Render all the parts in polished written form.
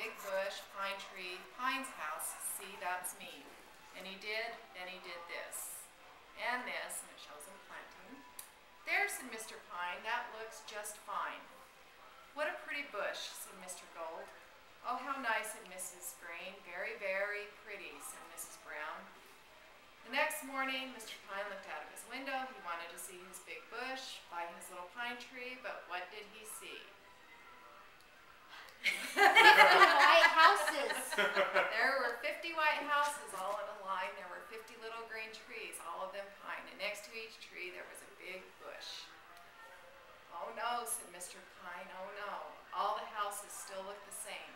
big bush, pine tree, Pine's house, see, that's me. And he did this. And this, and it shows him planting. There, said Mr. Pine, that looks just fine. What a pretty bush, said Mr. Gold. Oh, how nice, said Mrs. Green. Very, very pretty, said Mrs. Brown. The next morning, Mr. Pine looked out of his window. He wanted to see his big bush by his little pine tree, but what did he see? 50 white houses. There were 50 white houses all in a line. There were 50 little green trees, all of them pine. And next to each tree, there was a big bush. Oh no, said Mr. Pine, oh no. All the houses still look the same.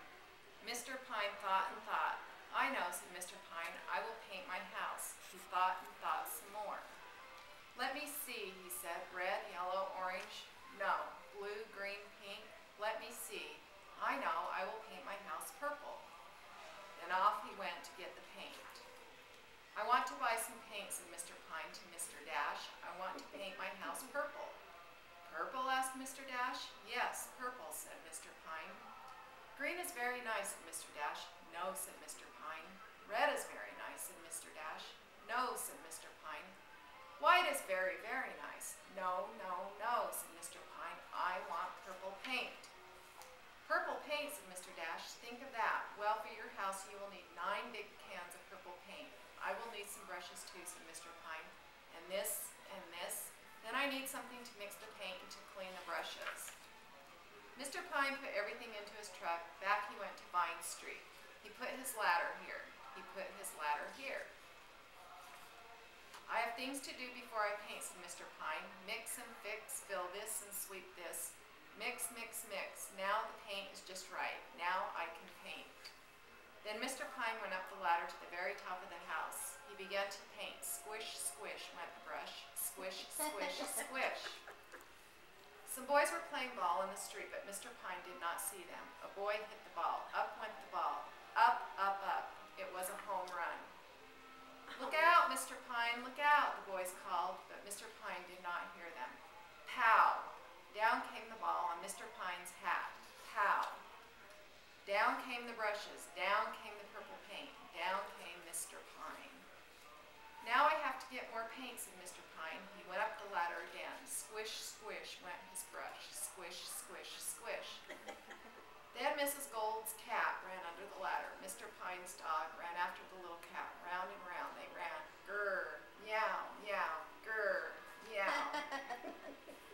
Mr. Pine thought and thought. I know, said Mr. Pine, I will paint my house. He thought and thought some more. Let me see, he said, red, yellow, orange. No, blue, green, pink. Let me see. I know, I will paint my house purple. Then off he went to get the paint. I want to buy some paint, said Mr. Pine to Mr. Dash. I want to paint my house purple. Purple, asked Mr. Dash. Yes, purple, said Mr. Pine. Green is very nice, said Mr. Dash. No, said Mr. Pine. Red is very nice, said Mr. Dash. No, said Mr. Pine. White is very, very nice. No, no, no, said Mr. Pine. I want purple paint. Purple paint, said Mr. Dash. Think of that. Well, for your house, you will need 9 big cans of purple paint. I will need some brushes too, said Mr. Pine. And this, and this. Then I need something to mix the paint and to clean the brushes. Mr. Pine put everything into his truck. Back he went to Vine Street. He put his ladder here. He put his ladder here. I have things to do before I paint, said Mr. Pine. Mix and fix, fill this and sweep this. Mix, mix, mix. Now the paint is just right. Now I can paint. Then Mr. Pine went up the ladder to the very top of the house. He began to paint. Squish, squish went the brush. Squish, squish, squish. Some boys were playing ball in the street, but Mr. Pine did not see them. A boy hit the ball. Up went the ball. Up, up, up. It was a home run. Look out, Mr. Pine, look out, the boys called, but Mr. Pine did not hear them. Pow! Down came the ball on Mr. Pine's hat. Pow! Down came the brushes. Down came the purple paint. Down came Mr. Pine. Now I have to get more paint, said Mr. Pine. He went up the ladder again. Squish, squish went his brush. Squish, squish, squish. Then Mrs. Gold's cat ran under the ladder. Mr. Pine's dog ran after the little cat. Round and round they ran. Grr, meow, meow, grr, meow.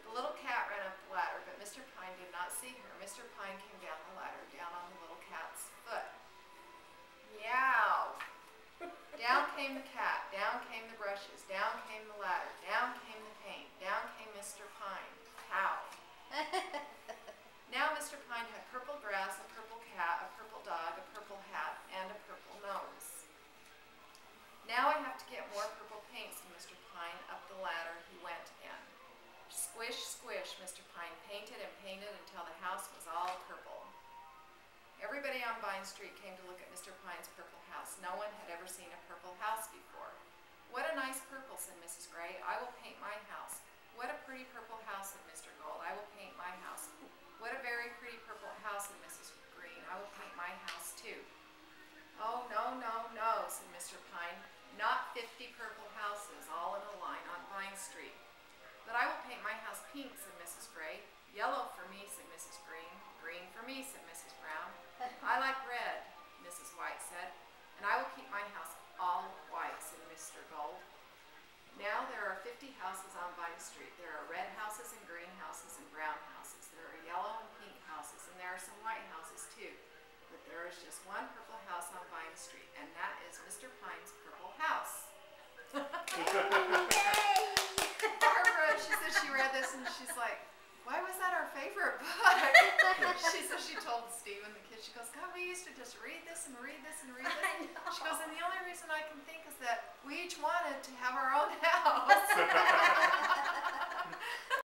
The little cat ran up the ladder, but Mr. Pine did not see her. Mr. Pine came down the ladder, down on the little cat's foot. Meow. Down came the cat, down came the brushes, down came the ladder, down came the paint, down came Mr. Pine. Pow. Now Mr. Pine had purple grass, a purple cat, a purple dog, a purple hat, and a purple nose. Now I have to get more purple paint, said Mr. Pine. Up the ladder he went again. Squish, squish, Mr. Pine painted and painted until the house was all purple. Everybody on Vine Street came to look at Mr. Pine's purple house. No one had ever seen a purple house before. What a nice purple, said Mrs. Gray. I will paint my house. What a pretty purple house, said Mr. Gold. I will paint my house. What a very pretty purple house, said Mrs. Green. I will paint my house too. Oh, no, no, no, said Mr. Pine. Not 50 purple houses all in a line on Vine Street. But I will paint my house pink, said Mrs. Gray. Yellow for me, said Mrs. Green. Green for me, said Mrs. Brown. I like red, Mrs. White said. And I will keep my house all white, said Mr. Gold. Now there are 50 houses on Vine Street. There are red houses and green houses and brown houses. There are yellow and pink houses, and there are some white houses too. But there is just one purple house on Vine Street, and that is Mr. Pine's purple house. Barbara, she said she read this and she's like, why was that our favorite book? She said she told Steve and the kids, she goes, God, we used to just read this and read this and read this. She goes, and the only reason I can think is that we each wanted to have our own house.